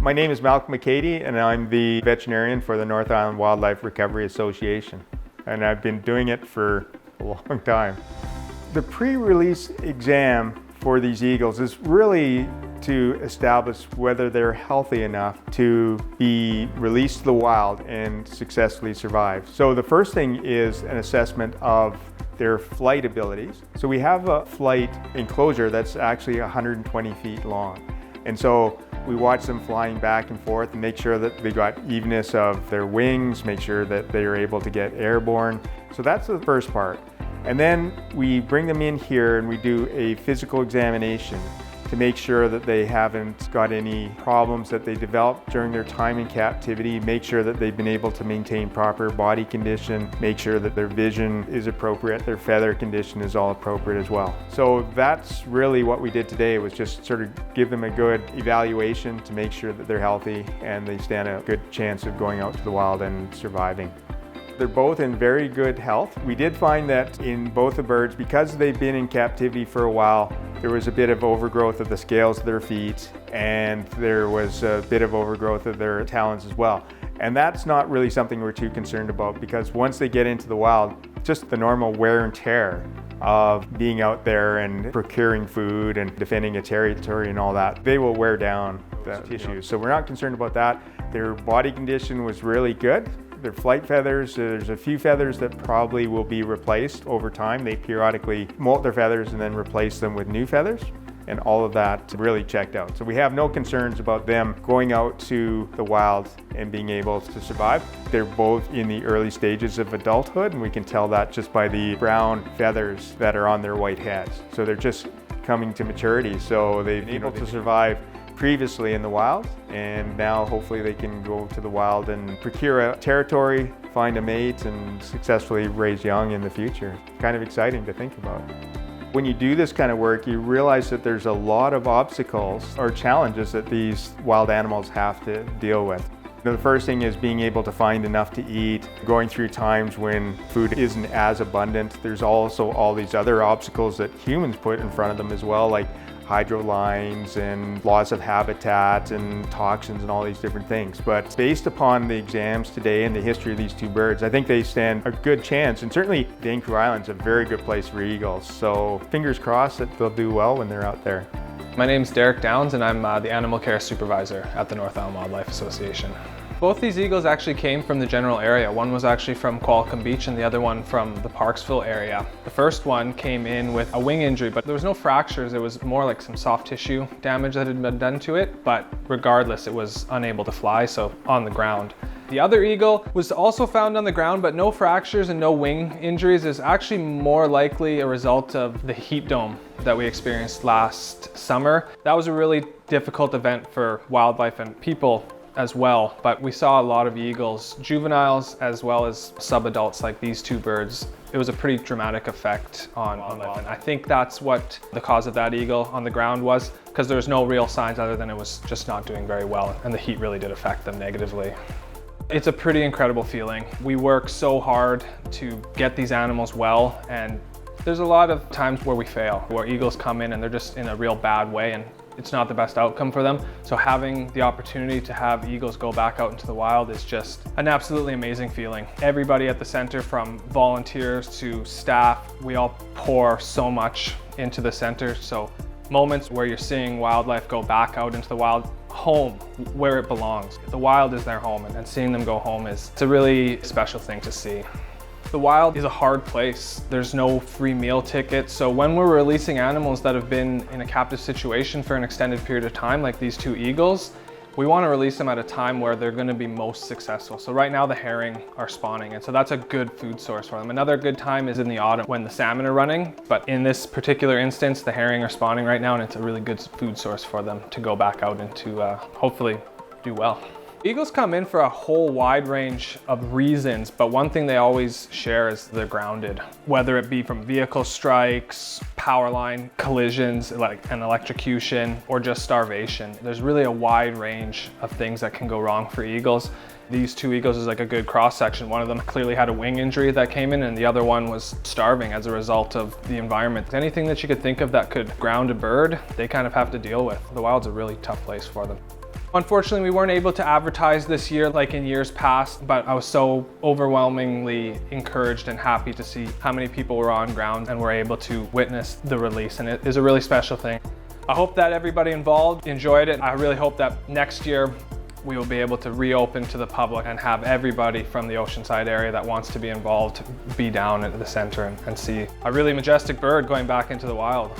My name is Malcolm McCady, and I'm the veterinarian for the North Island Wildlife Recovery Association. And I've been doing it for a long time. The pre-release exam for these eagles is really to establish whether they're healthy enough to be released to the wild and successfully survive. So the first thing is an assessment of their flight abilities. So we have a flight enclosure that's actually 120 feet long. And so we watch them flying back and forth and make sure that they got evenness of their wings, make sure that they are able to get airborne. So that's the first part. And then we bring them in here and we do a physical examination to make sure that they haven't got any problems that they developed during their time in captivity, make sure that they've been able to maintain proper body condition, make sure that their vision is appropriate, their feather condition is all appropriate as well. So that's really what we did today, was just sort of give them a good evaluation to make sure that they're healthy and they stand a good chance of going out to the wild and surviving. They're both in very good health. We did find that in both the birds, because they've been in captivity for a while, there was a bit of overgrowth of the scales of their feet, and there was a bit of overgrowth of their talons as well. And that's not really something we're too concerned about, because once they get into the wild, just the normal wear and tear of being out there and procuring food and defending a territory and all that, they will wear down the tissues. So we're not concerned about that. Their body condition was really good. Their flight feathers, there's a few feathers that probably will be replaced over time. They periodically molt their feathers and then replace them with new feathers. And all of that really checked out. So we have no concerns about them going out to the wild and being able to survive. They're both in the early stages of adulthood, and we can tell that just by the brown feathers that are on their white heads. So they're just coming to maturity. So they've been able to survive previously in the wild, and now hopefully they can go to the wild and procure a territory, find a mate, and successfully raise young in the future. Kind of exciting to think about. When you do this kind of work, you realize that there's a lot of obstacles or challenges that these wild animals have to deal with. The first thing is being able to find enough to eat, going through times when food isn't as abundant. There's also all these other obstacles that humans put in front of them as well, like hydro lines and loss of habitat and toxins and all these different things. But based upon the exams today and the history of these two birds, I think they stand a good chance. And certainly Vancouver Island's a very good place for eagles. So fingers crossed that they'll do well when they're out there. My name's Derek Downs, and I'm the animal care supervisor at the North Island Wildlife Association. Both these eagles actually came from the general area. One was actually from Qualicum Beach and the other one from the Parksville area. The first one came in with a wing injury, but there was no fractures. It was more like some soft tissue damage that had been done to it, but regardless, it was unable to fly, so on the ground. The other eagle was also found on the ground, but no fractures and no wing injuries. Is actually more likely a result of the heat dome that we experienced last summer. That was a really difficult event for wildlife and people as well, but we saw a lot of eagles, juveniles as well as subadults like these two birds. It was a pretty dramatic effect on wildlife, and I think that's what the cause of that eagle on the ground was, because there was no real signs other than it was just not doing very well, and the heat really did affect them negatively. It's a pretty incredible feeling. We work so hard to get these animals well, and there's a lot of times where we fail, where eagles come in and they're just in a real bad way, and it's not the best outcome for them. So having the opportunity to have eagles go back out into the wild is just an absolutely amazing feeling. Everybody at the center, from volunteers to staff, we all pour so much into the center. So moments where you're seeing wildlife go back out into the wild, home, where it belongs. The wild is their home, and seeing them go home it's a really special thing to see. The wild is a hard place. There's no free meal ticket. So when we're releasing animals that have been in a captive situation for an extended period of time, like these two eagles, we want to release them at a time where they're going to be most successful. So right now the herring are spawning, and so that's a good food source for them. Another good time is in the autumn when the salmon are running, but in this particular instance, the herring are spawning right now, and it's a really good food source for them to go back out into, hopefully do well. Eagles come in for a whole wide range of reasons, but one thing they always share is they're grounded. Whether it be from vehicle strikes, power line collisions, like an electrocution, or just starvation. There's really a wide range of things that can go wrong for eagles. These two eagles is like a good cross section. One of them clearly had a wing injury that came in, and the other one was starving as a result of the environment. Anything that you could think of that could ground a bird, they kind of have to deal with. The wild's a really tough place for them. Unfortunately, we weren't able to advertise this year like in years past, but I was so overwhelmingly encouraged and happy to see how many people were on ground and were able to witness the release, and it is a really special thing. I hope that everybody involved enjoyed it. I really hope that next year we will be able to reopen to the public and have everybody from the Oceanside area that wants to be involved be down at the center and see a really majestic bird going back into the wild.